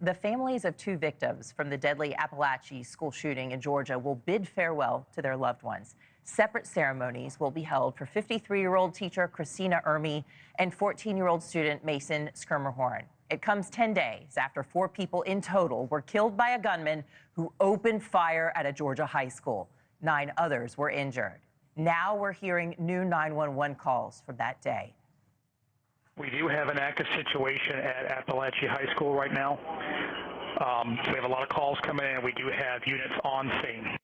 The families of two victims from the deadly Appalachia school shooting in Georgia will bid farewell to their loved ones. Separate ceremonies will be held for 53-year-old teacher Christina Ermy and 14-year-old student Mason Skirmerhorn. It comes 10 days after 4 people in total were killed by a gunman who opened fire at a Georgia high school. 9 others were injured. Now we're hearing new 911 calls from that day. We do have an active situation at Appalachia High School right now. So we have a lot of calls coming in. We do have units on scene.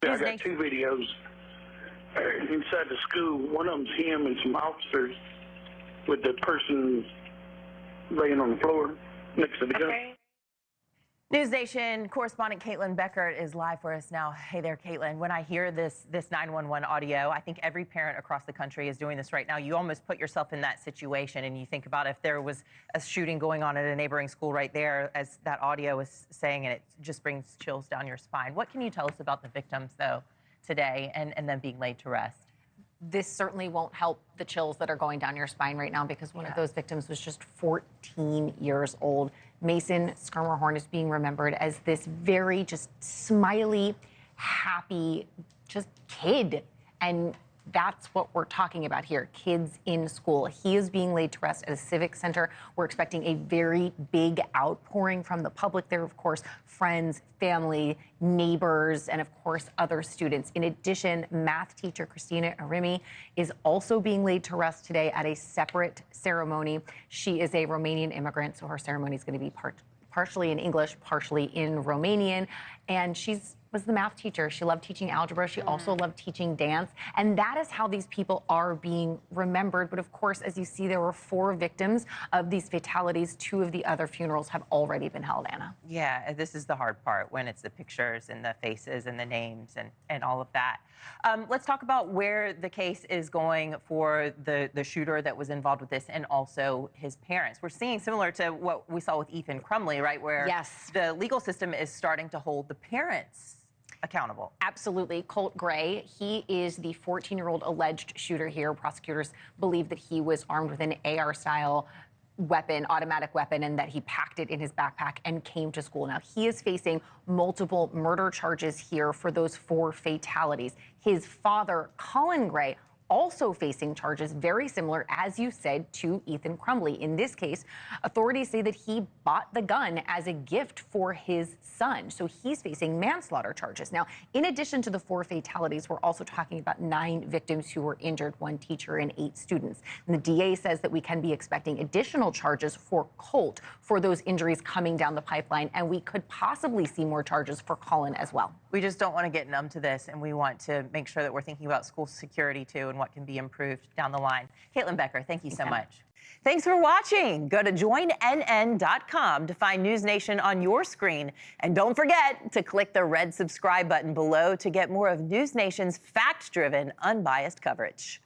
I got 2 videos inside the school. One of them's him and some officers with the person laying on the floor next to the gun. NewsNation correspondent Caitlyn Becker is live for us now. Hey there, Caitlyn. When I hear this 911 audio, I think every parent across the country is doing this right now. You almost put yourself in that situation, and you think about if there was a shooting going on at a neighboring school right there, as that audio is saying, and it just brings chills down your spine. What can you tell us about the victims, though, today, and them being laid to rest? This certainly won't help the chills that are going down your spine right now, because one of those victims was just 14 years old. Mason Skirmerhorn is being remembered as this very just smiley, happy, just kid. And that's what we're talking about here, kids in school. He is being laid to rest at a civic center. We're expecting a very big outpouring from the public there, of course, friends, family, neighbors, and of course, other students. In addition, math teacher Christina Ermy is also being laid to rest today at a separate ceremony. She is a Romanian immigrant, so her ceremony is going to be partially in English, partially in Romanian, and was the math teacher. She loved teaching algebra. She also loved teaching dance. And that is how these people are being remembered. But of course, as you see, there were 4 victims of these fatalities. 2 of the other funerals have already been held, Anna. Yeah, this is the hard part, when it's the pictures and the faces and the names and all of that. Let's talk about where the case is going for the shooter that was involved with this, and also his parents. We're seeing similar to what we saw with Ethan Crumley, right? Where the legal system is starting to hold the parents accountable. Absolutely. Colt Gray, he is the 14-year-old alleged shooter here. Prosecutors believe that he was armed with an AR-style weapon, automatic weapon, and that he packed it in his backpack and came to school. Now, he is facing multiple murder charges here for those 4 fatalities. His father, Colin Gray, also facing charges very similar, as you said, to Ethan Crumley. In this case, authorities say that he bought the gun as a gift for his son, so he's facing manslaughter charges. Now, in addition to the 4 fatalities, we're also talking about 9 victims who were injured, 1 teacher and 8 students. And the DA says that we can be expecting additional charges for Colt for those injuries coming down the pipeline, and we could possibly see more charges for Colin as well. We just don't want to get numb to this, and we want to make sure that we're thinking about school security, too, and what can be improved down the line. Caitlyn Becker, thank you so much. Thanks for watching. Go to joinnn.com to find NewsNation on your screen. And don't forget to click the red subscribe button below to get more of NewsNation's fact-driven, unbiased coverage.